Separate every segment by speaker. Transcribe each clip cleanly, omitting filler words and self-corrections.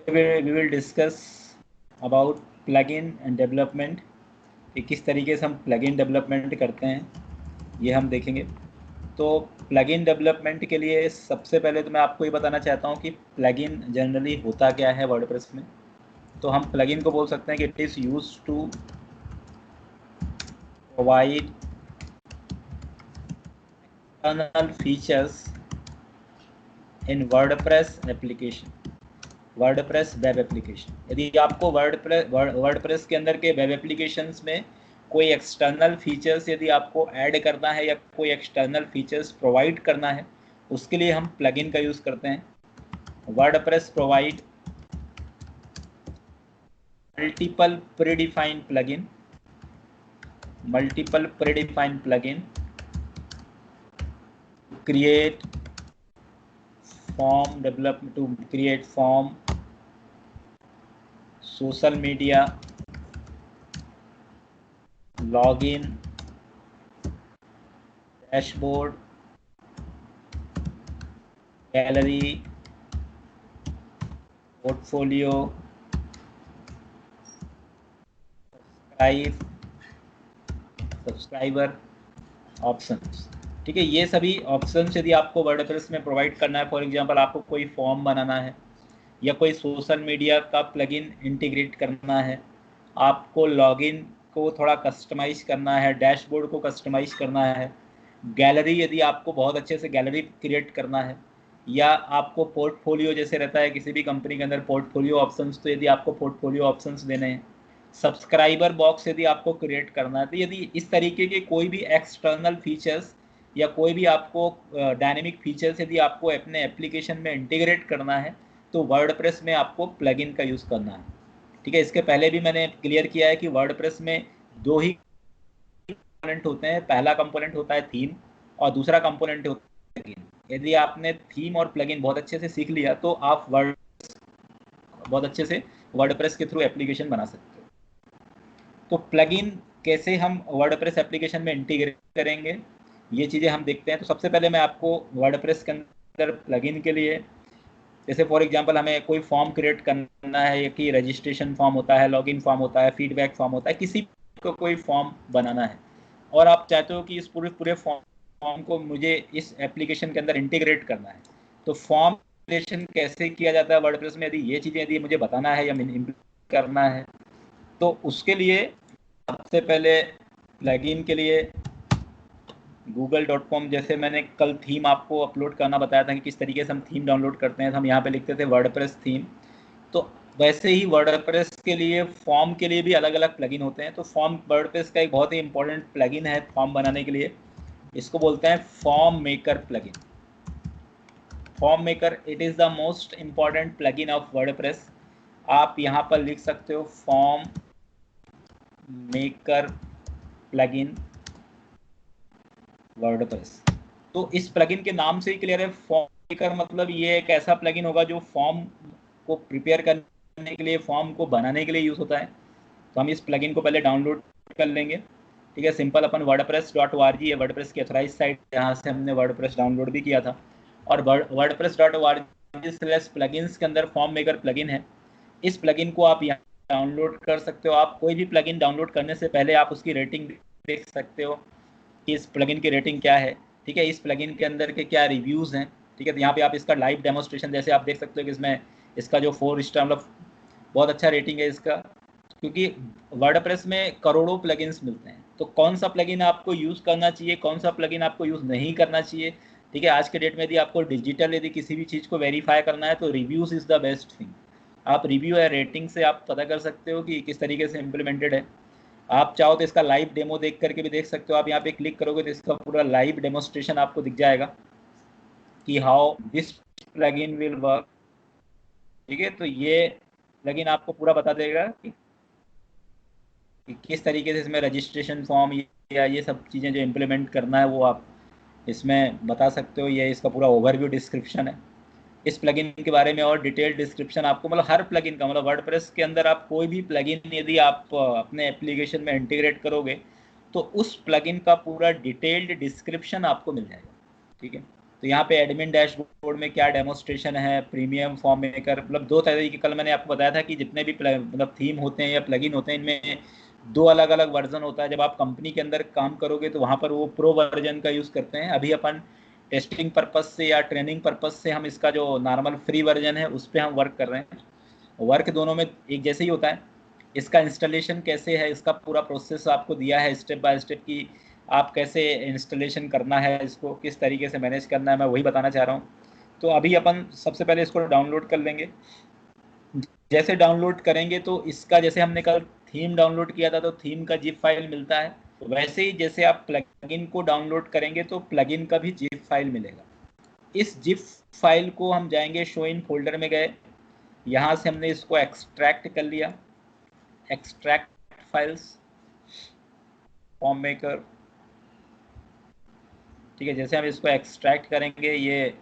Speaker 1: we will discuss about plugin and development, कि किस तरीके से हम प्लगइन डेवलपमेंट करते हैं ये हम देखेंगे। तो प्लगइन डेवलपमेंट के लिए सबसे पहले तो मैं आपको ये बताना चाहता हूँ कि प्लगइन जनरली होता क्या है वर्डप्रेस में। तो हम प्लगइन को बोल सकते हैं कि it is use to provide external features in WordPress application, WordPress web application. यदि आपको वर्डप्रेस के अंदर के वेब एप्लीकेशंस में कोई एक्सटर्नल फीचर्स यदि आपको ऐड करना है या कोई एक्सटर्नल फीचर्स प्रोवाइड करना है, उसके लिए हम प्लगइन का यूज़ करते हैं। WordPress provide multiple predefined plugin, multiple predefined plugin create form development, to create form, social media, login, dashboard, gallery, portfolio, subscriber options. ठीक है, ये सभी ऑप्शंस यदि आपको वर्डप्रेस में प्रोवाइड करना है, फॉर एग्जांपल आपको कोई फॉर्म बनाना है या कोई सोशल मीडिया का प्लगइन इंटीग्रेट करना है, आपको लॉगिन को थोड़ा कस्टमाइज करना है, डैशबोर्ड को कस्टमाइज करना है, गैलरी यदि आपको बहुत अच्छे से गैलरी क्रिएट करना है, या आपको पोर्टफोलियो जैसे रहता है किसी भी कंपनी के अंदर पोर्टफोलियो ऑप्शंस, तो यदि आपको पोर्टफोलियो ऑप्शंस देने हैं, सब्सक्राइबर बॉक्स यदि आपको क्रिएट करना है, तो यदि इस तरीके के कोई भी एक्सटर्नल फीचर्स या कोई भी आपको डायनेमिक फीचर्स यदि आपको अपने एप्लीकेशन में इंटीग्रेट करना है, तो वर्डप्रेस में आपको प्लगइन का यूज़ करना है। ठीक है, इसके पहले भी मैंने क्लियर किया है कि वर्डप्रेस में दो ही कंपोनेंट होते हैं। पहला कंपोनेंट होता है थीम और दूसरा कंपोनेंट होता है प्लगइन। यदि आपने थीम और प्लगइन बहुत अच्छे से सीख लिया तो आप बहुत अच्छे से वर्डप्रेस के थ्रू एप्लीकेशन बना सकते हो। तो प्लगइन कैसे हम वर्डप्रेस एप्लीकेशन में इंटीग्रेट करेंगे, ये चीज़ें हम देखते हैं। तो सबसे पहले मैं आपको वर्डप्रेस के अंदर प्लगइन के लिए, जैसे फॉर एग्जांपल हमें कोई फॉर्म क्रिएट करना है, कि रजिस्ट्रेशन फॉर्म होता है, लॉगिन फॉर्म होता है, फीडबैक फॉर्म होता है, किसी को कोई फॉर्म बनाना है और आप चाहते हो कि इस पूरे फॉर्म को मुझे इस एप्लीकेशन के अंदर इंटीग्रेट करना है, तो फॉर्म इंटीग्रेशन कैसे किया जाता है वर्डप्रेस में, यदि ये चीज़ें यदि मुझे बताना है या इम्प्लीमेंट करना है, तो उसके लिए सबसे पहले प्लगइन के लिए google.com, जैसे मैंने कल थीम आपको अपलोड करना बताया था कि किस तरीके से हम थीम डाउनलोड करते हैं, तो हम यहाँ पे लिखते थे वर्डप्रेस थीम। तो वैसे ही वर्डप्रेस के लिए फॉर्म के लिए भी अलग अलग प्लगइन होते हैं। तो फॉर्म वर्डप्रेस का एक बहुत ही इंपॉर्टेंट प्लगइन है फॉर्म बनाने के लिए, इसको बोलते हैं form maker plugin. Form maker, it is the most important plugin of WordPress. आप यहाँ पर लिख सकते हो फॉर्म मेकर प्लगइन वर्डप्रेस। तो इस प्लगइन के नाम से ही क्लियर है, फॉर्म मेकर मतलब ये एक ऐसा प्लगइन होगा जो फॉर्म को प्रिपेयर करने के लिए, फॉर्म को बनाने के लिए यूज़ होता है। तो हम इस प्लगइन को पहले डाउनलोड कर लेंगे। ठीक है, सिंपल अपन wordpress.org है वर्डप्रेस की अथोराइज साइट, जहाँ से हमने वर्डप्रेस डाउनलोड भी किया था, और wordpress.org/plugins के अंदर फॉर्म मेकर प्लगइन है। इस प्लगइन को आप यहाँ डाउनलोड कर सकते हो। आप कोई भी प्लगइन डाउनलोड करने से पहले आप उसकी रेटिंग देख सकते हो कि इस प्लगइन की रेटिंग क्या है। ठीक है, इस प्लगइन के अंदर के क्या रिव्यूज़ हैं। ठीक है, तो यहाँ पे आप इसका लाइव डेमोस्ट्रेशन जैसे आप देख सकते हो कि इसमें इसका जो 4 स्टार मतलब बहुत अच्छा रेटिंग है इसका, क्योंकि वर्डप्रेस में करोड़ों प्लगइन्स मिलते हैं। तो कौन सा प्लगइन आपको यूज़ करना चाहिए, कौन सा प्लगइन आपको यूज़ नहीं करना चाहिए। ठीक है, आज के डेट में यदि आपको डिजिटल यदि किसी भी चीज़ को वेरीफाई करना है, तो reviews is the best thing. आप रिव्यू या रेटिंग से आप पता कर सकते हो कि किस तरीके से इम्प्लीमेंटेड है। आप चाहो तो इसका लाइव डेमो देख करके भी देख सकते हो। आप यहाँ पे क्लिक करोगे तो इसका पूरा लाइव डेमोस्ट्रेशन आपको दिख जाएगा कि how this plugin will work. ठीक है, तो ये प्लगइन आपको पूरा बता देगा कि किस तरीके से इसमें रजिस्ट्रेशन फॉर्म या ये सब चीज़ें जो इम्प्लीमेंट करना है वो आप इसमें बता सकते हो। ये इसका पूरा ओवरव्यू डिस्क्रिप्शन है। इस प्लगइन के बारे में और डिटेल डिस्क्रिप्शन आपको, मतलब हर प्लगइन का, मतलब वर्डप्रेस के अंदर आप कोई भी प्लगइन यदि आप अपने एप्लीकेशन में इंटीग्रेट करोगे, तो उस प्लगइन का पूरा डिटेल्ड डिस्क्रिप्शन आपको मिल जाएगा। ठीक है, तो यहाँ पे एडमिन डैशबोर्ड में क्या डेमोस्ट्रेशन है, प्रीमियम फॉर्म मेकर, मतलब दो तरह की, कल मैंने आपको बताया था कि जितने भी मतलब थीम होते हैं या प्लगइन होते हैं, इनमें दो अलग अलग वर्जन होता है। जब आप कंपनी के अंदर काम करोगे तो वहाँ पर वो प्रो वर्जन का यूज़ करते हैं। अभी अपन टेस्टिंग पर्पज़ से या ट्रेनिंग पर्पज़ से हम इसका जो नॉर्मल फ्री वर्जन है उस पर हम वर्क कर रहे हैं। वर्क दोनों में एक जैसे ही होता है। इसका इंस्टॉलेशन कैसे है, इसका पूरा प्रोसेस आपको दिया है स्टेप बाय स्टेप की आप कैसे इंस्टॉलेशन करना है, इसको किस तरीके से मैनेज करना है, मैं वही बताना चाह रहा हूँ। तो अभी अपन सबसे पहले इसको डाउनलोड कर लेंगे। जैसे डाउनलोड करेंगे तो इसका, जैसे हमने कल थीम डाउनलोड किया था तो थीम का जिप फाइल मिलता है, तो वैसे ही जैसे आप प्लगइन को डाउनलोड करेंगे तो प्लगइन का भी जिप फाइल मिलेगा। इस जिप फाइल को हम जाएंगे, शो इन फोल्डर में गए, यहाँ से हमने इसको एक्सट्रैक्ट कर लिया, एक्सट्रैक्ट फाइल्स, फॉर्म मेकर, ठीक है। जैसे हम इसको एक्सट्रैक्ट करेंगे ये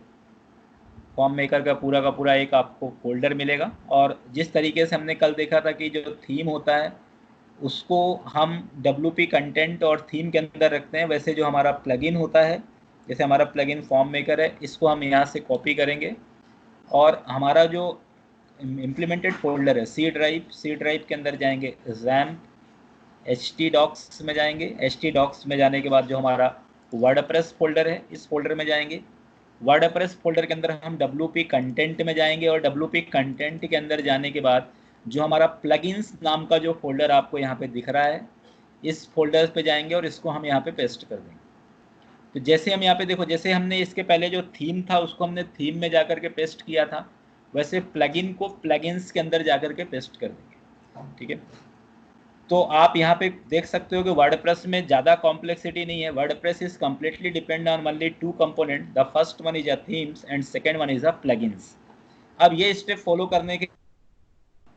Speaker 1: फॉर्म मेकर का पूरा एक आपको फोल्डर मिलेगा। और जिस तरीके से हमने कल देखा था कि जो थीम होता है उसको हम WP कंटेंट और थीम के अंदर रखते हैं, वैसे जो हमारा प्लगइन होता है, जैसे हमारा प्लगइन फॉर्म मेकर है, इसको हम यहाँ से कॉपी करेंगे और हमारा जो इम्प्लीमेंटेड फोल्डर है सी ड्राइव के अंदर जाएंगे, XAMPP htdocs में जाएंगे। htdocs में जाने के बाद जो हमारा वर्डप्रेस फोल्डर है, इस फोल्डर में जाएंगे। वर्डप्रेस फोल्डर के अंदर हम WP कंटेंट में जाएंगे और WP कंटेंट के अंदर जाने के बाद जो हमारा प्लगइन्स नाम का जो फोल्डर आपको यहाँ पे दिख रहा है, इस फोल्डर पे जाएंगे और इसको हम यहाँ पे पेस्ट कर देंगे। तो जैसे हम यहाँ पे देखो, जैसे हमने इसके पहले जो थीम था उसको हमने थीम में जाकर के पेस्ट किया था, वैसे प्लगइन को प्लगइन्स के अंदर जाकर के पेस्ट कर देंगे, ठीक है। तो आप यहाँ पे देख सकते हो कि वर्डप्रेस में ज़्यादा कॉम्प्लेक्सिटी नहीं है। WordPress is completely depend on only two component, the first one is a themes and second one is a plugins. अब ये स्टेप फॉलो करने के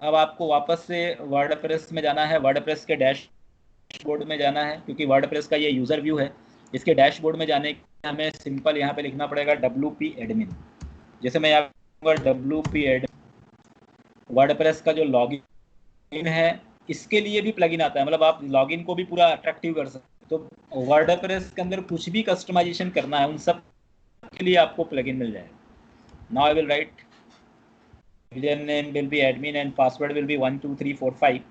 Speaker 1: अब आपको वापस से वर्डप्रेस में जाना है, वर्डप्रेस के डैशबोर्ड में जाना है, क्योंकि वर्डप्रेस का ये यूज़र व्यू है। इसके डैशबोर्ड में जाने के हमें सिंपल यहाँ पे लिखना पड़ेगा WP एडमिन। जैसे मैं यहाँ WP एडमिन, वर्डप्रेस का जो लॉगिन है इसके लिए भी प्लगइन आता है, मतलब आप लॉगिन को भी पूरा अट्रैक्टिव कर सकते हो। तो वर्डप्रेस के अंदर कुछ भी कस्टमाइजेशन करना है उन सब के लिए आपको प्लगइन मिल जाएगा। Now I will write user will be admin and password will be 1 2 3 4 5।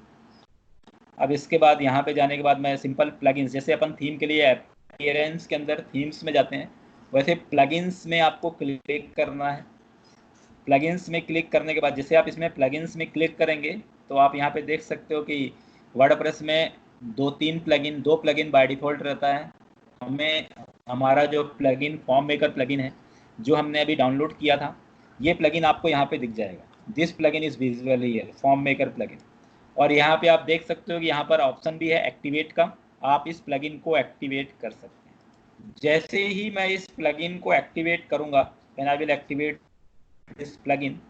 Speaker 1: अब इसके बाद यहाँ पे जाने के बाद मैं सिंपल प्लगइन्स, जैसे अपन थीम के लिए अपीयरेंस के अंदर थीम्स में जाते हैं, वैसे प्लगइन्स में आपको क्लिक करना है। प्लगइन्स में क्लिक करने के बाद जैसे आप इसमें प्लगइन्स में क्लिक करेंगे तो आप यहाँ पे देख सकते हो कि वर्डप्रेस में दो प्लगइन बाय डिफ़ॉल्ट रहता है। हमें हमारा जो प्लगइन फॉर्म मेकर प्लगइन है जो हमने अभी डाउनलोड किया था, ये प्लगइन आपको यहाँ पे दिख जाएगा। This plugin is visual here, form maker plugin. और यहाँ पे आप देख सकते हो कि यहाँ पर ऑप्शन भी है एक्टिवेट का, आप इस प्लगइन को एक्टिवेट कर सकते हैं। जैसे ही मैं इस प्लगइन को एक्टिवेट करूँगा, देन आई विल एक्टिवेट इस प्लगइन।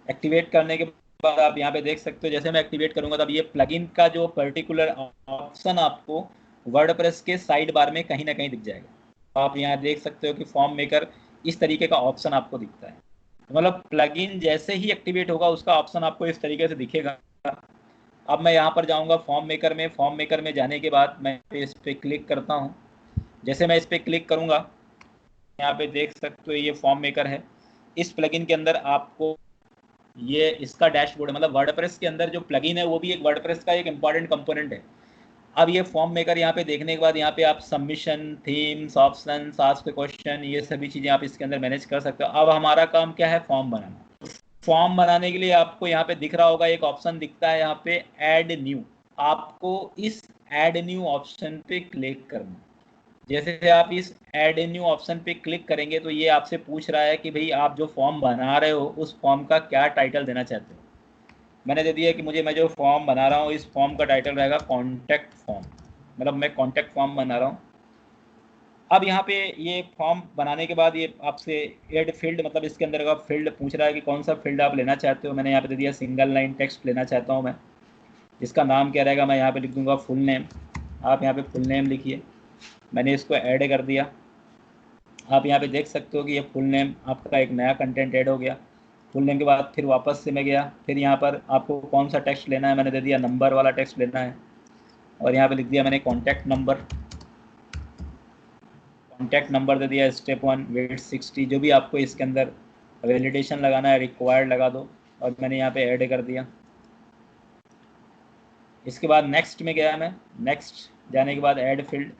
Speaker 1: एक्टिवेट करने के बाद आप यहाँ पे देख सकते हो, जैसे मैं एक्टिवेट करूंगा तब ये प्लगइन का जो पर्टिकुलर ऑप्शन आपको वर्डप्रेस के साइड बार में कहीं ना कहीं दिख जाएगा। आप यहाँ देख सकते हो कि फॉर्म मेकर इस तरीके का ऑप्शन आपको दिखता है, मतलब प्लगइन जैसे ही एक्टिवेट होगा उसका ऑप्शन आपको इस तरीके से दिखेगा। अब मैं यहाँ पर जाऊँगा फॉर्म मेकर में जाने के बाद मैं इस पर क्लिक करता हूँ। जैसे मैं इस पर क्लिक करूँगा, यहाँ पे देख सकते हो ये फॉर्म मेकर है। इस प्लगइन के अंदर आपको ये इसका डैशबोर्ड है, मतलब वर्डप्रेस के अंदर जो प्लगइन है वो भी एक वर्डप्रेस का एक इंपॉर्टेंट कंपोनेंट है। अब ये फॉर्म मेकर यहाँ पे देखने के बाद यहाँ पे आप submission, themes, options, ask question, ये सभी चीज़ें आप इसके अंदर मैनेज कर सकते हो। अब हमारा काम क्या है, फॉर्म बनाना। फॉर्म बनाने के लिए आपको यहाँ पे दिख रहा होगा एक ऑप्शन दिखता है यहाँ पे ऐड न्यू। आपको इस ऐड न्यू ऑप्शन पे क्लिक करना। जैसे आप इस ऐड ए न्यू ऑप्शन पे क्लिक करेंगे तो ये आपसे पूछ रहा है कि भाई आप जो फॉर्म बना रहे हो उस फॉर्म का क्या टाइटल देना चाहते हो। मैंने दे दिया कि मैं जो फॉर्म बना रहा हूँ इस फॉर्म का टाइटल रहेगा कॉन्टैक्ट फॉर्म, मतलब मैं कॉन्टैक्ट फॉर्म बना रहा हूँ। अब यहाँ पे ये फॉर्म बनाने के बाद ये आपसे एड फील्ड, मतलब इसके अंदर का फील्ड पूछ रहा है कि कौन सा फील्ड आप लेना चाहते हो। मैंने यहाँ पे दे दिया सिंगल लाइन टेक्स्ट लेना चाहता हूँ मैं। इसका नाम क्या रहेगा, मैं यहाँ पे लिख दूंगा फुल नेम। आप यहाँ पे फुल नेम लिखिए, मैंने इसको ऐड कर दिया। आप यहाँ पे देख सकते हो कि ये फुल नेम आपका एक नया कंटेंट ऐड हो गया। फुल नेम के बाद फिर वापस से मैं गया, फिर यहाँ पर आपको कौन सा टेक्स्ट लेना है, मैंने दे दिया नंबर वाला टेक्स्ट लेना है और यहाँ पे लिख दिया मैंने कॉन्टैक्ट नंबर। कॉन्टैक्ट नंबर दे दिया, स्टेप 1 वेट 60, जो भी आपको इसके अंदर वैलिडेशन लगाना है रिक्वायर्ड लगा दो, और मैंने यहाँ पे ऐड कर दिया। इसके बाद नेक्स्ट में गया मैं, नेक्स्ट जाने के बाद ऐड फील्ड,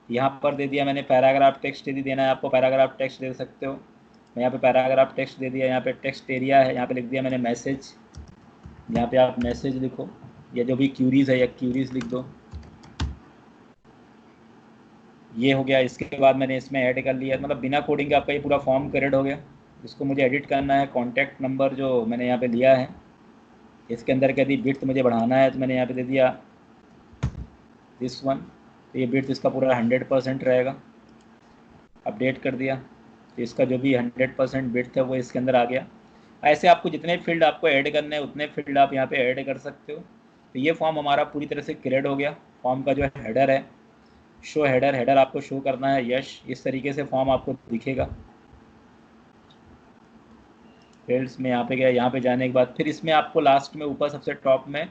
Speaker 1: यहाँ पर दे दिया मैंने पैराग्राफ टेक्स्ट, यदि देना है आपको पैराग्राफ टेक्स्ट दे सकते हो। मैं यहाँ पे पैराग्राफ टेक्स्ट दे दिया, यहाँ पे टेक्स्ट एरिया है, यहाँ पे लिख दिया मैंने मैसेज, यहाँ पे आप मैसेज लिखो, या जो भी क्यूरीज है या क्यूरीज लिख दो। ये हो गया। इसके बाद मैंने इसमें ऐड कर लिया, मतलब बिना कोडिंग के आपका ये पूरा फॉर्म क्रिएट हो गया। इसको मुझे एडिट करना है, कॉन्टैक्ट नंबर जो मैंने यहाँ पे लिया है, इसके अंदर यदि बिट मुझे बढ़ाना है तो मैंने यहाँ पे दे दिया दिस वन, तो ये बिट इसका पूरा 100% रहेगा। अपडेट कर दिया, तो इसका जो भी 100% बिट था वो इसके अंदर आ गया। ऐसे आपको जितने फील्ड आपको ऐड करने हैं उतने फील्ड आप यहाँ पे ऐड कर सकते हो। तो ये फॉर्म हमारा पूरी तरह से क्रिएट हो गया। फॉर्म का जो हेडर है, शो हेडर, हेडर आपको शो करना है यश, इस तरीके से फॉर्म आपको दिखेगा। फील्ड्स में यहाँ पे गया, यहाँ पे जाने के बाद फिर इसमें आपको लास्ट में ऊपर सबसे टॉप में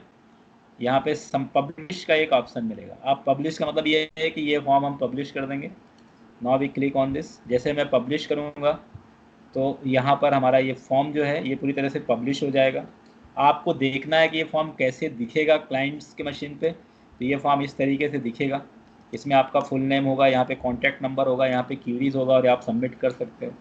Speaker 1: यहाँ पे सम पब्लिश का एक ऑप्शन मिलेगा। आप पब्लिश का मतलब ये है कि ये फॉर्म हम पब्लिश कर देंगे। Now we click on this, जैसे मैं पब्लिश करूँगा तो यहाँ पर हमारा ये फॉर्म जो है ये पूरी तरह से पब्लिश हो जाएगा। आपको देखना है कि ये फॉर्म कैसे दिखेगा क्लाइंट्स के मशीन पे, तो ये फॉर्म इस तरीके से दिखेगा। इसमें आपका फुल नेम होगा, यहाँ पे कॉन्टैक्ट नंबर होगा, यहाँ पे क्यूरीज होगा, और आप सबमिट कर सकते हो।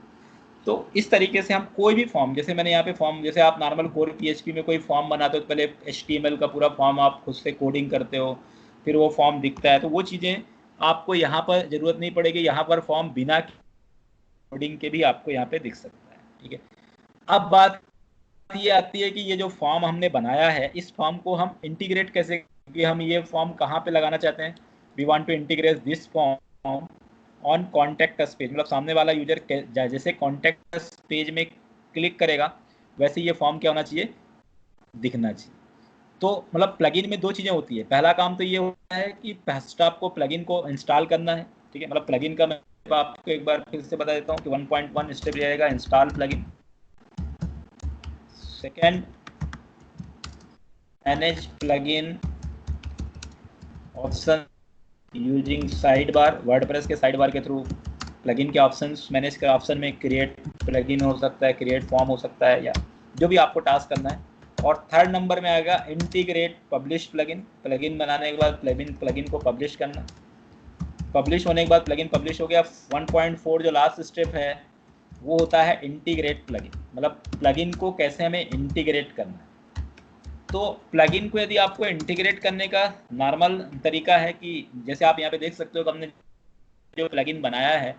Speaker 1: तो इस तरीके से हम कोई भी फॉर्म, जैसे मैंने यहाँ पे फॉर्म, जैसे आप नॉर्मल कोर PHP में कोई फॉर्म बनाते हो तो पहले HTML का पूरा फॉर्म आप खुद से कोडिंग करते हो, फिर वो फॉर्म दिखता है, तो वो चीज़ें आपको यहाँ पर ज़रूरत नहीं पड़ेगी। यहाँ पर फॉर्म बिना कोडिंग के भी आपको यहाँ पे दिख सकता है। ठीक है, अब बात ये आती है कि ये जो फॉर्म हमने बनाया है, इस फॉर्म को हम इंटीग्रेट कैसे, कि हम ये फॉर्म कहाँ पे लगाना चाहते हैं। We want to integrate this form on contact us page, मतलब सामने वाला यूजर जैसे कॉन्टैक्ट अस पेज में क्लिक करेगा वैसे ये फॉर्म क्या होना चाहिए, दिखना चाहिए। तो मतलब प्लगइन में दो चीज़ें होती है। पहला काम तो ये होता है कि फर्स्ट आपको प्लगइन को इंस्टॉल करना है। ठीक है, मतलब प्लगइन का मैं आपको एक बार फिर से बता देता हूँ कि 1.1 स्टेप रहेगा, install plugin. Second, manage plugin option using side bar. WordPress के साइड बार के थ्रू प्लगइन के ऑप्शंस मैनेज कर, ऑप्शन में क्रिएट प्लगइन हो सकता है, क्रिएट फॉर्म हो सकता है, या जो भी आपको टास्क करना है। और थर्ड नंबर में आएगा इंटीग्रेट पब्लिश प्लगइन। प्लगइन बनाने के बाद प्लगइन को पब्लिश करना। पब्लिश होने के बाद प्लगइन पब्लिश हो गया। 1.4 जो लास्ट स्टेप है वो होता है इंटीग्रेट प्लगइन, मतलब प्लगइन को कैसे हमें इंटीग्रेट करना है। तो प्लगइन को यदि आपको इंटीग्रेट करने का नॉर्मल तरीका है कि जैसे आप यहाँ पे देख सकते हो कि हमने जो प्लगइन बनाया है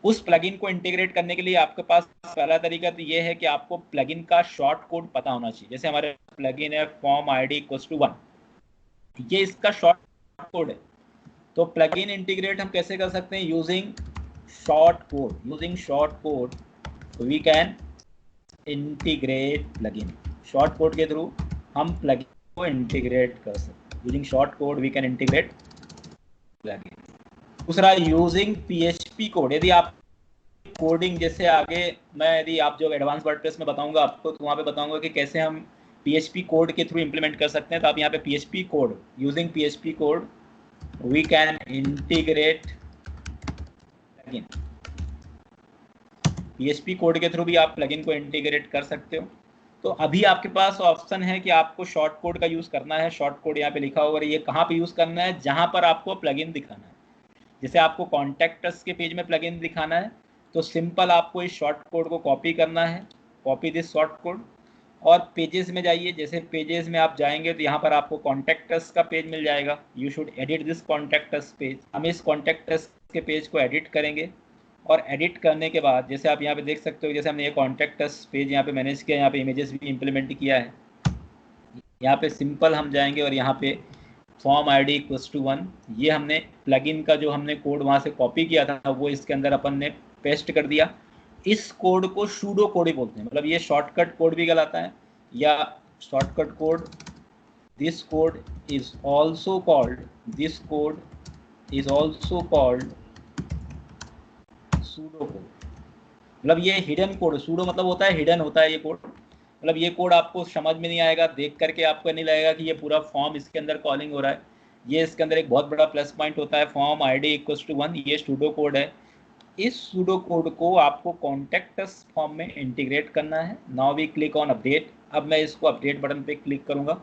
Speaker 1: उस प्लगइन को इंटीग्रेट करने के लिए आपके पास पहला तरीका तो ये है कि आपको प्लगइन का शॉर्ट कोड पता होना चाहिए। जैसे हमारे प्लगइन है फॉर्म ID = 1, ये इसका शॉर्ट कोड है। तो प्लगइन इंटीग्रेट हम कैसे कर सकते हैं, using short code. Using short code we can integrate plugin. Short code के थ्रू हम प्लगइन को इंटीग्रेट कर सकते हैं। Using short code we can integrate plugin. दूसरा, यूजिंग PHP कोड। यदि आप कोडिंग जैसे आगे मैं यदि आप जो एडवांस वर्डप्रेस में बताऊंगा आपको, तो वहाँ पे बताऊंगा कि कैसे हम PHP कोड के थ्रू इंप्लीमेंट कर सकते हैं। तो आप यहाँ पे PHP code, using PHP code we can integrate plugin. PHP code के थ्रू भी आप प्लगइन को इंटीग्रेट कर सकते हो। तो अभी आपके पास ऑप्शन है कि आपको शॉर्ट कोड का यूज़ करना है। शॉर्ट कोड यहाँ पे लिखा होगा, ये कहाँ पे यूज़ करना है, जहाँ पर आपको प्लगइन दिखाना है। जैसे आपको कॉन्टैक्ट्स के पेज में प्लगइन दिखाना है तो सिंपल आपको इस शॉर्ट कोड को कॉपी करना है, कॉपी दिस शॉर्ट कोड, और पेजेस में जाइए। जैसे पेजेस में आप जाएंगे तो यहाँ पर आपको कॉन्टैक्ट्स का पेज मिल जाएगा। You should edit this contacts page. हम इस कॉन्टैक्ट्स के पेज को एडिट करेंगे, और एडिट करने के बाद जैसे आप यहाँ पे देख सकते हो, जैसे हमने ये कॉन्टैक्ट्स पेज यहाँ पे मैनेज किया, यहाँ पे इमेजेस भी इम्प्लीमेंट किया है। यहाँ पे सिंपल हम जाएंगे और यहाँ पे फॉर्म ID = 1, ये हमने प्लगइन का जो हमने कोड वहाँ से कॉपी किया था वो इसके अंदर अपन ने पेस्ट कर दिया। इस कोड को सूडो कोड ही बोलते हैं, मतलब ये शॉर्टकट कोड भी कहलाता है, या shortcut code. This code is also called pseudo code. मतलब ये हिडन कोड, सूडो मतलब होता है हिडन होता है ये कोड। मतलब ये कोड आपको समझ में नहीं आएगा, देख करके आपको नहीं लगेगा कि ये पूरा फॉर्म इसके अंदर कॉलिंग हो रहा है। ये इसके अंदर एक बहुत बड़ा प्लस पॉइंट होता है, फॉर्म ID = 1, ये सूडो कोड है। इस सूडो कोड को आपको कॉन्टेक्ट अस फॉर्म में इंटीग्रेट करना है। Now we click on update. अब मैं इसको अपडेट बटन पे क्लिक करूंगा,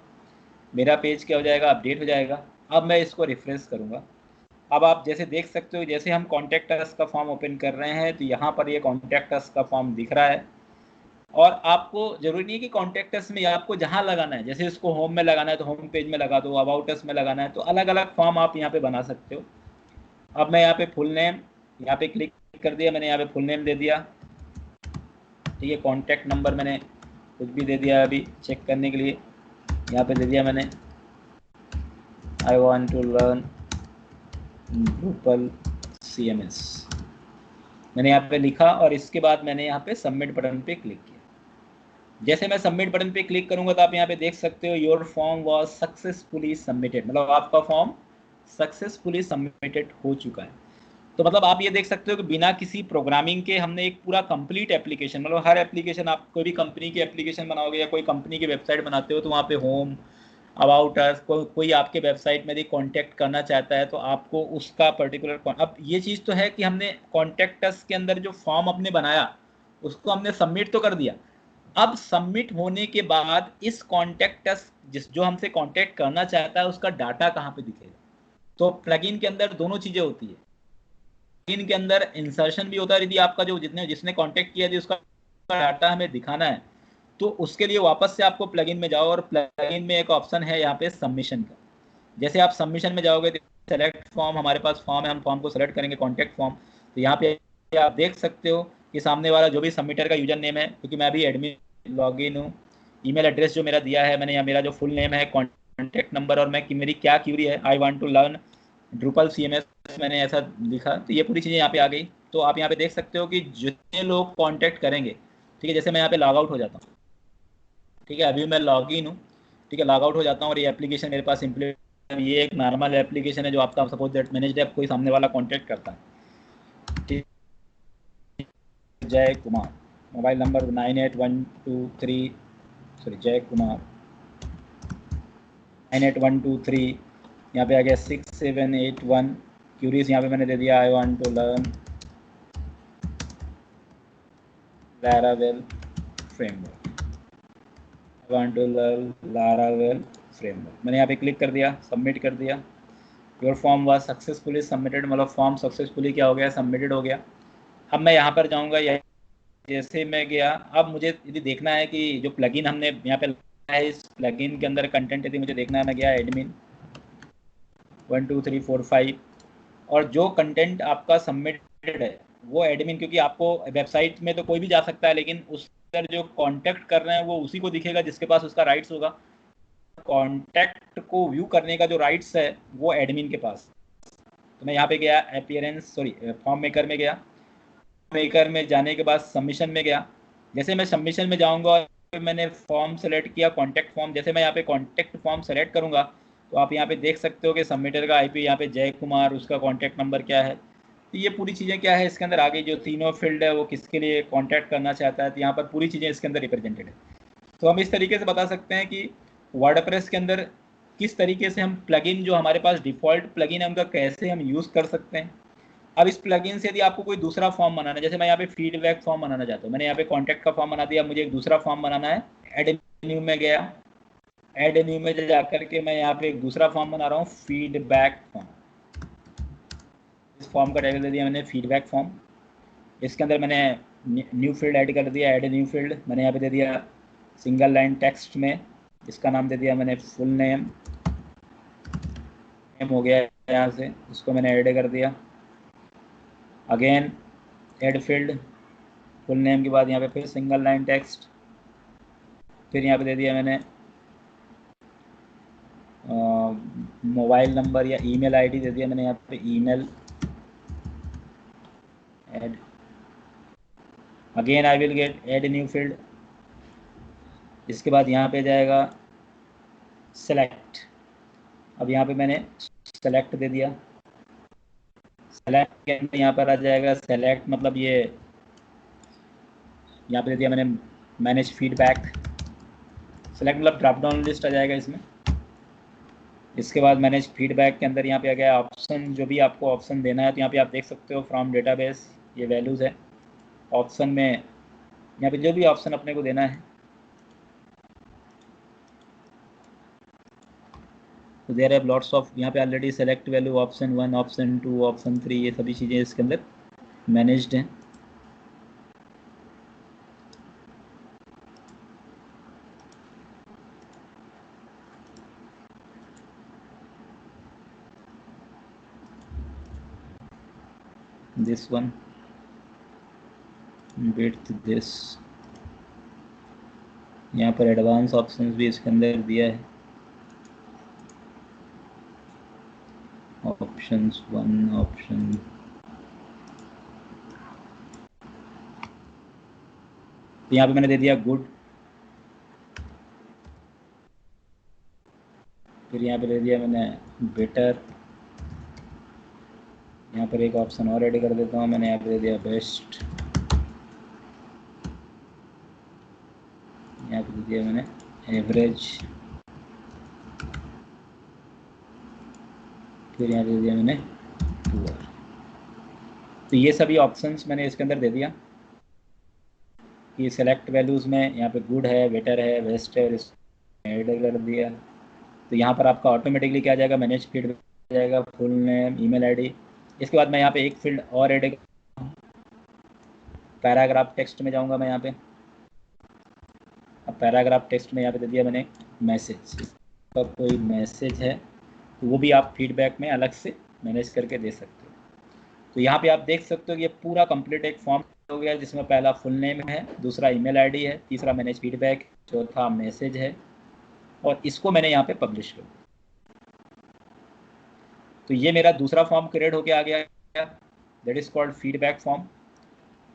Speaker 1: मेरा पेज क्या हो जाएगा, अपडेट हो जाएगा। अब मैं इसको रिफ्रेश करूंगा। अब आप जैसे देख सकते हो, जैसे हम कॉन्टेक्ट अस का फॉर्म ओपन कर रहे हैं तो यहाँ पर ये कॉन्टेक्ट अस का फॉर्म दिख रहा है। और आपको जरूरी नहीं है कि कॉन्टेक्ट अस में आपको जहाँ लगाना है, जैसे इसको होम में लगाना है तो होम पेज में लगा दो, अबाउट अस में लगाना है तो अलग अलग फॉर्म आप यहाँ पे बना सकते हो। अब मैं यहाँ पे फुल नेम यहाँ पे क्लिक कर दिया, मैंने यहाँ पे फुल नेम दे दिया। ठीक है, कॉन्टैक्ट नंबर मैंने कुछ भी दे दिया अभी चेक करने के लिए, यहाँ पे दे दिया मैंने I want to learn Drupal CMS, मैंने यहाँ पे लिखा और इसके बाद मैंने यहाँ पे सबमिट बटन पे क्लिक किया। जैसे मैं सबमिट बटन पे क्लिक करूंगा तो आप यहाँ पे देख सकते हो your form was successfully submitted, मतलब आपका फॉर्म सक्सेसफुली सबमिटेड हो चुका है। तो मतलब आप ये देख सकते हो कि बिना किसी प्रोग्रामिंग के हमने एक पूरा कंप्लीट एप्लीकेशन, मतलब हर एप्लीकेशन, आप कोई भी कंपनी की एप्लीकेशन बनाओगे या कोई कंपनी की वेबसाइट बनाते हो तो वहाँ पे होम, अबाउट अस, कोई आपके वेबसाइट में यदि कॉन्टैक्ट करना चाहता है तो आपको उसका पर्टिकुलर, अब ये चीज़ तो है कि हमने कॉन्टैक्ट अस के अंदर जो फॉर्म हमने बनाया उसको हमने सबमिट तो कर दिया। अब सबमिट होने के बाद इस कॉन्टैक्ट अस जो हमसे कॉन्टैक्ट करना चाहता है उसका डाटा कहाँ पे दिखेगा। तो प्लगइन के अंदर दोनों चीज़ें होती है, प्लगइन के अंदर इंसर्शन भी होता है, यदि आपका जो जिसने कॉन्टैक्ट किया थी उसका डाटा हमें दिखाना है तो उसके लिए वापस से आपको प्लगइन में जाओ और प्लगइन में एक ऑप्शन है यहाँ पे सबमिशन का। जैसे आप सबमिशन में जाओगे तो सेलेक्ट फॉर्म, हमारे पास फॉर्म है, हम फॉर्म को सेलेक्ट करेंगे कॉन्टैक्ट फॉर्म। तो यहाँ पे आप देख सकते हो कि सामने वाला जो भी सबमिटर का यूजर नेम है, क्योंकि मैं अभी एडमिन लॉगिन हूँ, ईमेल एड्रेस जो मेरा दिया है मैंने, या मेरा जो फुल नेम है, कॉन्टैक्ट नंबर, और मैं कि मेरी क्या क्यूरी है, I want to learn Drupal CMS, मैंने ऐसा लिखा तो ये पूरी चीज़ें यहाँ पे आ गई। तो आप यहाँ पे देख सकते हो कि जितने लोग कॉन्टैक्ट करेंगे, ठीक है, जैसे मैं यहाँ पे लॉग आउट हो जाता हूँ, ठीक है, अभी मैं लॉग इन हूँ, ठीक है, लॉग आउट हो जाता हूँ और ये एप्लीकेशन मेरे पास इम्प्लीमेंट, ये एक नॉर्मल एप्लीकेशन है जो आपका सपोज दैट मैनेज्ड ऐप कोई सामने वाला कॉन्टैक्ट करता है। ठीक, जय कुमार, मोबाइल नंबर 98123, सॉरी जय कुमार 98123, यहाँ पे आ गया 6781, क्यूरीज यहाँ पे मैंने दे दिया I want to learn Laravel framework, I want to learn Laravel framework, मैंने यहाँ पे क्लिक कर दिया, सबमिट कर दिया। Your form was successfully submitted, मतलब फॉर्म सक्सेसफुली क्या हो गया, सबमिटेड हो गया। अब मैं यहाँ पर जाऊँगा, जैसे मैं गया, अब मुझे यदि देखना है कि जो प्लगइन हमने यहाँ पे लगाया है इस प्लगइन के अंदर कंटेंट यदि मुझे देखना है, मैं गया एडमिन 1 2 3 4 5, और जो कंटेंट आपका सबमिटेड है वो एडमिन, क्योंकि आपको वेबसाइट में तो कोई भी जा सकता है लेकिन उस पर जो कॉन्टैक्ट कर रहे हैं वो उसी को दिखेगा जिसके पास उसका राइट्स होगा। कॉन्टैक्ट को व्यू करने का जो राइट्स है वो एडमिन के पास। तो मैं यहाँ पे गया अपीयरेंस, सॉरी फॉर्म मेकर में गया, मेकर में जाने के बाद सबमिशन में गया। जैसे मैं सबमिशन में जाऊंगा और मैंने फॉर्म सेलेक्ट किया कॉन्टैक्ट फॉर्म, जैसे मैं यहाँ पे कॉन्टैक्ट फॉर्म सेलेक्ट करूंगा तो आप यहाँ पे देख सकते हो कि सबमिटर का आईपी यहाँ पे जय कुमार, उसका कॉन्टैक्ट नंबर क्या है। तो ये पूरी चीज़ें क्या है इसके अंदर, आगे जो तीनों फील्ड है वो किसके लिए कॉन्टैक्ट करना चाहता है, तो यहाँ पर पूरी चीज़ें इसके अंदर रिप्रेजेंटेड है। तो हम इस तरीके से बता सकते हैं कि वर्डप्रेस के अंदर किस तरीके से हम प्लगइन, जो हमारे पास डिफ़ॉल्ट प्लगइन है उनका कैसे हम यूज़ कर सकते हैं। अब इस प्लगइन से यदि आपको कोई दूसरा फॉर्म बनाना है, जैसे मैं यहाँ पे फीडबैक फॉर्म बनाना चाहता हूँ, मैंने यहाँ पे कॉन्टैक्ट का फॉर्म बना दिया, मुझे एक दूसरा फॉर्म बनाना है, ऐड न्यू में गया, ऐड न्यू में जाकर के मैं यहाँ पे एक दूसरा फॉर्म बना रहा हूँ, फीडबैक फॉर्म। इस फॉर्म का टाइटल दे दिया मैंने फीडबैक फॉर्म। इसके अंदर मैंने न्यू फील्ड ऐड कर दिया, ऐड न्यू फील्ड, मैंने यहाँ पे दे दिया सिंगल लाइन टेक्स्ट में, इसका नाम दे दिया मैंने फुल नेम, नेम हो गया यहाँ से, इसको मैंने ऐड कर दिया। Again add field, full name के बाद यहाँ पे फिर सिंगल लाइन टेक्स्ट, फिर यहाँ पे दे दिया मैंने मोबाइल नंबर या ईमेल आईडी दे दिया मैंने यहाँ पे email, add, again I will get add new field. इसके बाद यहाँ पे जाएगा सेलेक्ट, अब यहाँ पे मैंने सेलेक्ट दे दिया, सेलेक्ट के अंदर यहाँ पर आ जाएगा सेलेक्ट, मतलब ये यहाँ पे दे दिया मैंने मैनेज फीडबैक, सेलेक्ट मतलब ड्रॉप डाउन लिस्ट आ जाएगा इसमें, इसके बाद मैनेज फीडबैक के अंदर यहाँ पे आ गया ऑप्शन, जो भी आपको ऑप्शन देना है तो यहाँ पे आप देख सकते हो फ्रॉम डेटाबेस, ये वैल्यूज़ है। ऑप्शन में यहाँ पे जो भी ऑप्शन अपने को देना है, तो देयर हैव लॉट्स ऑफ, यहाँ पे already select value option 1, option 2, option 3, ये सभी चीज़ें इसके अंदर मैनेज्ड हैं। दिस वन विथ दिस, यहाँ पर एडवांस ऑप्शंस भी इसके अंदर दिया है, ऑप्शंस 1, ऑप्शन, तो यहाँ पे मैंने दे दिया गुड, फिर यहाँ पे दे दिया मैंने बेटर, यहाँ पर एक ऑप्शन और ऐड कर देता हूँ, मैंने यहाँ पे दे दिया बेस्ट, यहाँ पे दे दिया मैंने एवरेज, फिर यहाँ पे दे दिया मैंने पुअर। तो ये सभी ऑप्शंस मैंने इसके अंदर दे दिया कि सेलेक्ट वैल्यूज़ में यहाँ पे गुड है, बेटर है, बेस्ट है, ऐड कर दिया। तो यहाँ पर आपका ऑटोमेटिकली क्या आ जाएगा, मैनेज फीड जाएगा, फुल नेम, ईमेल आईडी। इसके बाद मैं यहाँ पे एक फील्ड और ऐड, पैराग्राफ टेक्स्ट में जाऊँगा मैं यहाँ पे। अब पैराग्राफ टेक्स्ट में यहाँ पे दे दिया मैंने मैसेज, का कोई मैसेज है तो वो भी आप फीडबैक में अलग से मैनेज करके दे सकते हो। तो यहाँ पे आप देख सकते हो कि ये पूरा कंप्लीट एक फॉर्म हो गया, जिसमें पहला फुल नेम है, दूसरा ईमेल आईडी है, तीसरा मैनेज फीडबैक, चौथा मैसेज है, और इसको मैंने यहाँ पे पब्लिश कर दिया। तो ये मेरा दूसरा फॉर्म क्रिएट होके आ गया, that is called feedback form.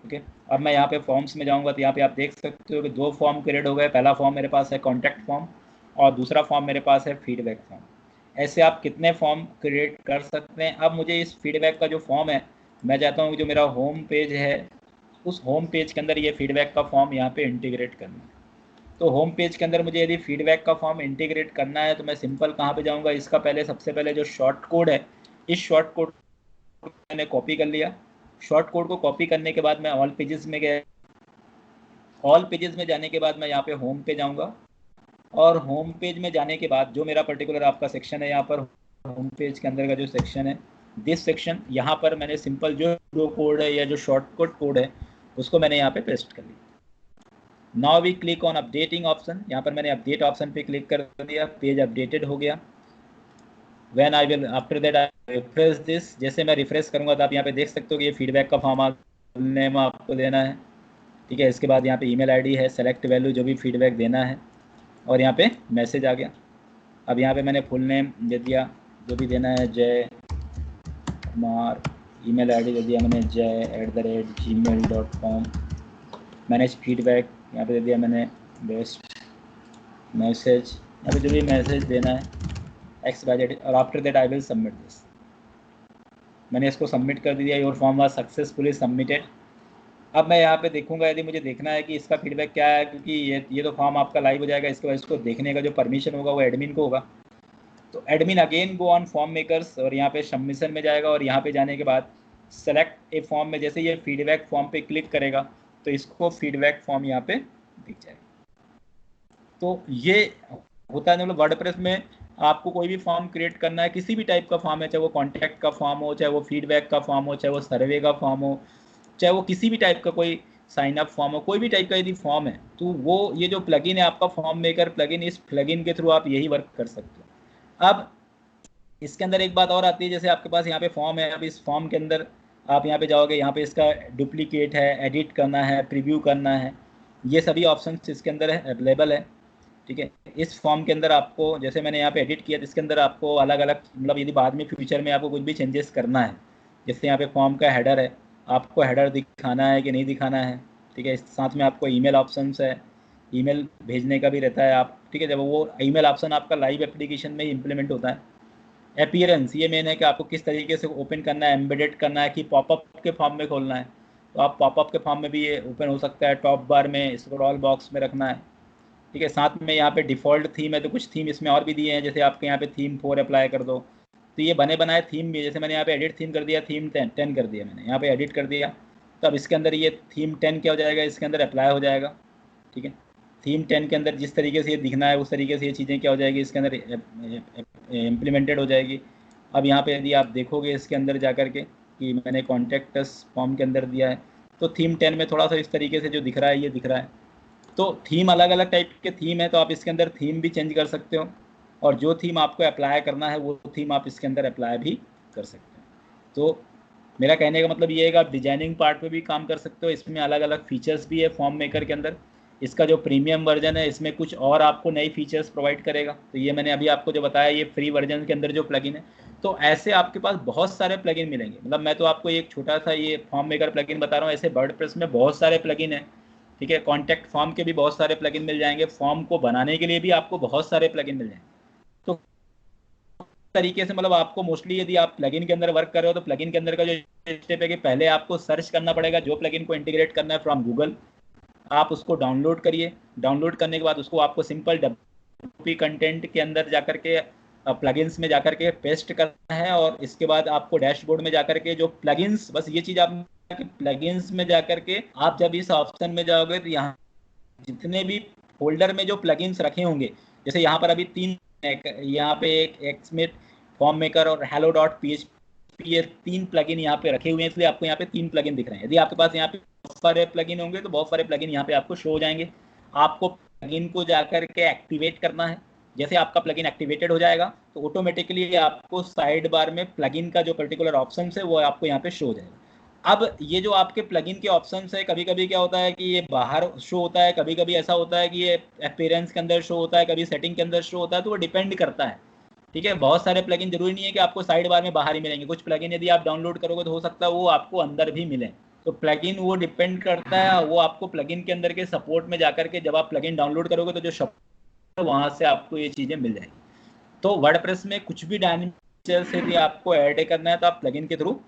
Speaker 1: Okay, अब मैं यहाँ पे फॉर्म्स में जाऊँगा तो यहाँ पे आप देख सकते हो कि दो फॉर्म क्रिएट हो गए। पहला फॉर्म मेरे पास है कॉन्टैक्ट फॉर्म और दूसरा फॉर्म मेरे पास है फीडबैक फॉर्म। ऐसे आप कितने फॉर्म क्रिएट कर सकते हैं। अब मुझे इस फीडबैक का जो फॉर्म है, मैं चाहता हूँ कि जो मेरा होम पेज है उस होम पेज के अंदर ये फीडबैक का फॉर्म यहाँ पे इंटीग्रेट करना है। तो होम पेज के अंदर मुझे यदि फीडबैक का फॉर्म इंटीग्रेट करना है तो मैं सिंपल कहाँ पे जाऊँगा, इसका पहले सबसे पहले जो शॉर्ट कोड है, इस शॉर्ट कोड मैंने कॉपी कर लिया। शॉर्ट कोड को कॉपी करने के बाद मैं ऑल पेजेस में गया। ऑल पेजेस में जाने के बाद मैं यहाँ पे होम पे जाऊँगा, और होम पेज में जाने के बाद जो मेरा पर्टिकुलर आपका सेक्शन है, यहाँ पर होम पेज के अंदर का जो सेक्शन है, दिस सेक्शन, यहाँ पर मैंने सिंपल जो कोड है या जो शॉर्टकट कोड है उसको मैंने यहाँ पे पेस्ट कर लिया। Now we click on updating option, यहाँ पर मैंने अपडेट ऑप्शन पे क्लिक कर दिया, पेज अपडेटेड हो गया। When I will after that I refresh this, जैसे मैं रिफ्रेश करूँगा तो आप यहाँ पे देख सकते हो कि ये फीडबैक का फॉर्म नेम आपको देना है, ठीक है। इसके बाद यहाँ पे ईमेल आईडी है, सेलेक्ट वैल्यू जो भी फीडबैक देना है, और यहाँ पे मैसेज आ गया। अब यहाँ पे मैंने फुल नेम दे दिया, जो भी देना है जय कुमार, ईमेल आईडी दे दिया मैंने jay@gmail.com, मैनेज फीडबैक यहाँ पे दे दिया मैंने बेस्ट, मैसेज यहाँ पे जो भी मैसेज देना है XYZ, और after that I will submit this. मैंने इसको सबमिट कर दिया, your form was successfully submitted. अब मैं यहाँ पे देखूंगा, यदि मुझे देखना है कि इसका फीडबैक क्या है, क्योंकि ये तो फॉर्म आपका लाइव हो जाएगा, इसके बाद इसको देखने का जो परमिशन होगा वो एडमिन को होगा। तो admin again go on form makers, और यहाँ पे सबमिशन में जाएगा, और यहाँ पे जाने के बाद सेलेक्ट ए फॉर्म में जैसे ये फीडबैक फॉर्म पे क्लिक करेगा तो इसको फीडबैक फॉर्म यहाँ पे दिख जाएगा। तो ये होता है, मतलब वर्डप्रेस में आपको कोई भी फॉर्म क्रिएट करना है, किसी भी टाइप का फॉर्म है, चाहे वो कॉन्टैक्ट का फॉर्म हो, चाहे वो फीडबैक का फॉर्म हो, चाहे वो सर्वे का फॉर्म हो, चाहे वो किसी भी टाइप का कोई साइन अप फॉर्म हो, कोई भी टाइप का यदि फॉर्म है, तो वो ये जो प्लगइन है आपका फॉर्म मेकर प्लगइन, इस प्लगइन के थ्रू आप यही वर्क कर सकते हो। अब इसके अंदर एक बात और आती है, जैसे आपके पास यहाँ पे फॉर्म है, अब इस फॉर्म के अंदर आप यहाँ पे जाओगे, यहाँ पे इसका डुप्लीकेट है, एडिट करना है, प्रीव्यू करना है, ये सभी ऑप्शन इसके अंदर है, अवेलेबल है, ठीक है। इस फॉर्म के अंदर आपको, जैसे मैंने यहाँ पे एडिट किया, इसके अंदर आपको अलग अलग, मतलब यदि बाद में फ्यूचर में आपको कुछ भी चेंजेस करना है, जैसे यहाँ पे फॉर्म का हेडर है, आपको हेडर दिखाना है कि नहीं दिखाना है, ठीक है। साथ में आपको ईमेल ऑप्शंस है, ईमेल भेजने का भी रहता है आप, ठीक है। जब वो ईमेल ऑप्शन आपका लाइव एप्लीकेशन में ही इंप्लीमेंट होता है। अपीयरेंस, ये मेन है कि आपको किस तरीके से ओपन करना है, एम्बेडेड करना है कि पॉपअप के फॉर्म में खोलना है, तो आप पॉपअप के फॉर्म में भी ये ओपन हो सकता है, टॉप बार में, स्क्रॉल बॉक्स में रखना है, ठीक है। साथ में यहाँ पे डिफ़ॉल्ट थीम है, तो कुछ थीम इसमें और भी दिए हैं, जैसे आपके यहाँ पे थीम 4 अप्लाई कर दो, तो ये बने बनाए थीम भी, जैसे मैंने यहाँ पे एडिट थीम कर दिया, थीम 10 कर दिया मैंने, यहाँ पे एडिट कर दिया, तो अब इसके अंदर ये थीम 10 क्या हो जाएगा, इसके अंदर अप्लाई हो जाएगा। ठीक है, थीम 10 के अंदर जिस तरीके से ये दिखना है उस तरीके से ये चीज़ें क्या हो जाएगी, इसके अंदर इम्प्लीमेंटेड हो जाएगी। अब यहाँ पे यदि आप देखोगे इसके अंदर जा कर के कि मैंने कॉन्टैक्ट अस फॉर्म के अंदर दिया है, तो थीम 10 में थोड़ा सा इस तरीके से जो दिख रहा है ये दिख रहा है। तो थीम अलग अलग टाइप के थीम है, तो आप इसके अंदर थीम भी चेंज कर सकते हो, और जो थीम आपको अप्लाई करना है वो थीम आप इसके अंदर अप्लाई भी कर सकते हो। तो मेरा कहने का मतलब ये है कि आप डिजाइनिंग पार्ट पे भी काम कर सकते हो। इसमें अलग अलग फीचर्स भी है फॉर्म मेकर के अंदर। इसका जो प्रीमियम वर्जन है इसमें कुछ और आपको नई फीचर्स प्रोवाइड करेगा, तो ये मैंने अभी आपको जो बताया ये फ्री वर्जन के अंदर जो प्लगइन है। तो ऐसे आपके पास बहुत सारे प्लगइन मिलेंगे, मतलब मैं तो आपको एक छोटा सा ये फॉर्म मेकर प्लगइन बता रहा हूँ, ऐसे वर्डप्रेस में बहुत सारे प्लगइन है। ठीक है, कॉन्टैक्ट फॉर्म के भी बहुत सारे प्लगइन मिल जाएंगे, फॉर्म को बनाने के लिए भी आपको बहुत सारे प्लगइन मिल जाएंगे। तो तरीके से मतलब आपको मोस्टली यदि आप प्लगइन के अंदर वर्क कर रहे हो तो प्लगइन के अंदर का जो स्टेप है कि पहले आपको सर्च करना पड़ेगा जो प्लगइन को इंटीग्रेट करना है फ्रॉम गूगल। आप उसको डाउनलोड करिए, डाउनलोड करने के बाद उसको आपको सिंपल डब्ल्यूपी कंटेंट के अंदर जाकर के प्लगइन्स में जाकर के पेस्ट करना है, और इसके बाद आपको डैशबोर्ड में जाकर के जो प्लगइन्स, बस ये चीज़ आप प्लगइन्स में जाकर के आप जब इस ऑप्शन में जाओगे तो यहाँ जितने भी फोल्डर में जो प्लगइन्स रखे होंगे, जैसे यहाँ पर अभी 3, यहाँ पे एक एक्समिट, फॉर्म मेकर और हेलो डॉट पीएचपी, ये 3 प्लगइन यहाँ पे रखे हुए हैं, इसलिए आपको यहाँ पे 3 प्लगइन दिख रहे हैं। यदि आपके पास यहाँ पे बहुत सारे प्लगइन होंगे तो बहुत सारे प्लगइन यहाँ पे आपको शो हो जाएंगे। आपको प्लगइन को जाकर के एक्टिवेट करना है। जैसे आपका प्लगइन एक्टिवेटेड हो जाएगा तो ऑटोमेटिकली आपको साइड बार में प्लगइन का जो पर्टिकुलर ऑप्शन है वो आपको यहाँ पे शो हो जाएगा। अब ये जो आपके प्लगइन के ऑप्शंस है, कभी कभी क्या होता है कि ये बाहर शो होता है, कभी कभी ऐसा होता है कि ये अपीयरेंस के अंदर शो होता है, कभी सेटिंग के अंदर शो होता है, तो वो डिपेंड करता है। ठीक है, बहुत सारे प्लगइन जरूरी नहीं है कि आपको साइड बार में बाहर ही मिलेंगे, कुछ प्लगइन यदि आप डाउनलोड करोगे तो हो सकता है वो आपको अंदर भी मिले। तो प्लगइन वो डिपेंड करता है, वो आपको प्लगइन के अंदर के सपोर्ट में जाकर के जब आप प्लगइन डाउनलोड करोगे तो जो सपोर्ट वहाँ से आपको ये चीज़ें मिल जाएगी। तो वर्डप्रेस में कुछ भी डायमेंशन यदि आपको ऐड करना है तो आप प्लगइन के थ्रू